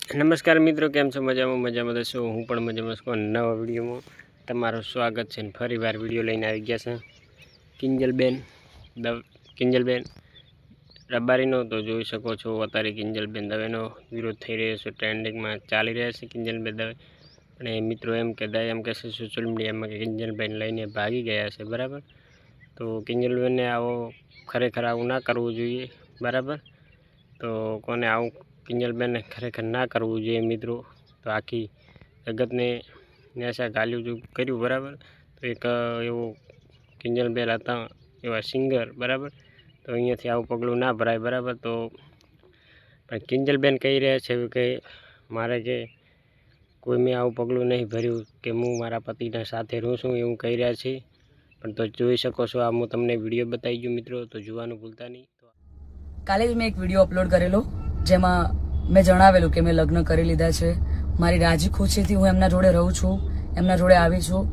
નમસ્કાર મિત્રો, કેમ છો? મજામાં તો શું? હું પણ મજામાં છું. નવા વિડીયોમાં તમારું સ્વાગત છે. ફરીવાર વિડીયો લઈને આવી ગયા છે કિંજલબેન રબારીનો. તો જોઈ શકો છો અત્યારે કિંજલબેન દવેનો વિરોધ થઈ રહ્યો છે, ટ્રેન્ડિંગમાં ચાલી રહ્યા છે કિંજલબેન દવે. અને મિત્રો એમ કહેશે સોશિયલ મીડિયામાં કે કિંજલબેન લઈને ભાગી ગયા છે, બરાબર. તો કિંજલબેનને ખરેખર આવું ના કરવું જોઈએ, બરાબર. તો કોને આવું કિંજલબેનને ખરેખર ના કરવું જોઈએ મિત્રો. તો આખી જગતને નેસા ગાલ્યું કર્યું, બરાબર. તો એક એવું કિંજલબેન હતા એવા સિંગર, બરાબર. તો અહીંયાથી આવું પગલું ના ભરાય, બરાબર. તો પણ કિંજલબેન કહી રહ્યા છે કે મારે કે કોઈ મેં આવું પગલું નહીં ભર્યું કે હું મારા પતિના સાથે રહું છું, એવું કહી રહ્યા છે. પણ તો જોઈ શકો છો, આ હું તમને વિડીયો બતાવી ગયો મિત્રો, તો જોવાનું ભૂલતા નહીં. કાલે જ મેં એક વિડીયો અપલોડ કરેલો, જેમાં મેં જણાવેલું કે મેં લગ્ન કરી લીધા છે. મારી રાજી ખુશીથી હું એમના જોડે રહું છું, એમના જોડે આવી છું.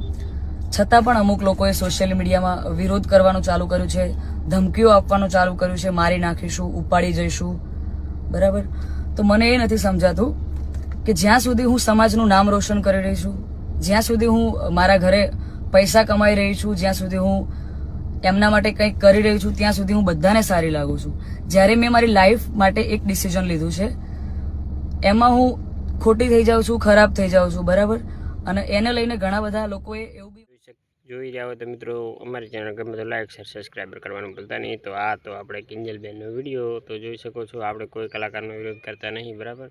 છતાં પણ અમુક લોકોએ સોશિયલ મીડિયામાં વિરોધ કરવાનું ચાલુ કર્યું છે, ધમકીઓ આપવાનું ચાલુ કર્યું છે, મારી નાખીશું, ઉપાડી જઈશું, બરાબર. તો મને એ નથી સમજાતું કે જ્યાં સુધી હું સમાજનું નામ રોશન કરી રહી છું, જ્યાં સુધી હું મારા ઘરે પૈસા કમાઈ રહી છું, જ્યાં સુધી હું એમના માટે કંઈક કરી રહી છું, ત્યાં સુધી હું બધાને સારી લાગુ છું. જ્યારે મેં મારી લાઈફ માટે એક ડિસિઝન લીધું છે, એમાં હું ખોટી થઈ જાઉં છું, ખરાબ થઈ જાઉં છું, બરાબર. અને એને લઈને ઘણા બધા લોકોએ એવું બી જોઈ રહ્યા હોય તો મિત્રો, અમારી ચેનલ ગમે તો લાઈક શેર સબસ્ક્રાઈબર કરવાનું ભૂલતા નહીં. તો આ તો આપણે કિંજલબેનનો વિડીયો તો જોઈ શકો છો. આપણે કોઈ કલાકારનો વિરોધ કરતા નહીં, બરાબર.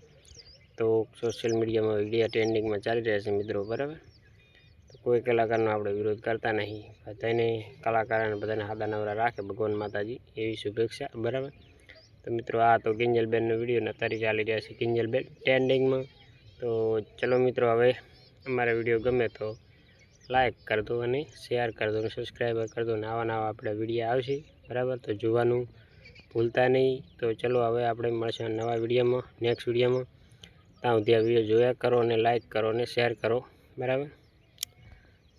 તો સોશિયલ મીડિયામાં વિડીયો ટ્રેન્ડિંગમાં ચાલી રહ્યા છે મિત્રો, બરાબર. તો કોઈ કલાકારનો આપણે વિરોધ કરતા નહીં. તેને કલાકારોને બધાને હાદા નવરા રાખે ભગવાન માતાજી, એવી શુભેચ્છા, બરાબર. તો મિત્રો, આ તો કિંજલબેનનો વિડીયો અત્યારે ચાલી રહ્યા છે કિંજલબેન ટ્રેન્ડિંગમાં. તો ચલો મિત્રો, હવે અમારા વિડીયો ગમે તો લાઈક કરી દો અને શેર કરી દો અને સબસ્ક્રાઈબર કરી દો. અને આવા આપણે વિડીયો આવશે, બરાબર. તો જોવાનું ભૂલતા નહીં. તો ચલો હવે આપણે મળશે નવા વિડીયોમાં, નેક્સ્ટ વિડીયોમાં. ત્યાં સુધી આ વિડીયો જોયા કરો અને લાઈક કરો અને શેર કરો, બરાબર.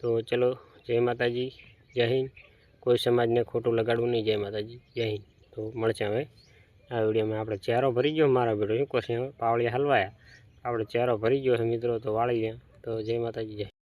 તો ચલો, જય માતાજી, જય હિન્દ. કોઈ સમાજને ખોટું લગાડવું નહીં. જય માતાજી, જય હિન્દ. તો મળશે હવે આ વિડીયોમાં. આપણે ચહેરો ભરી ગયો મારા બેટો, શું કહે પાવળિયા હલવાયા, આપણે ચહેરો ભરી ગયો છે મિત્રો. તો વાળી ગયા. તો જય માતાજી, જય.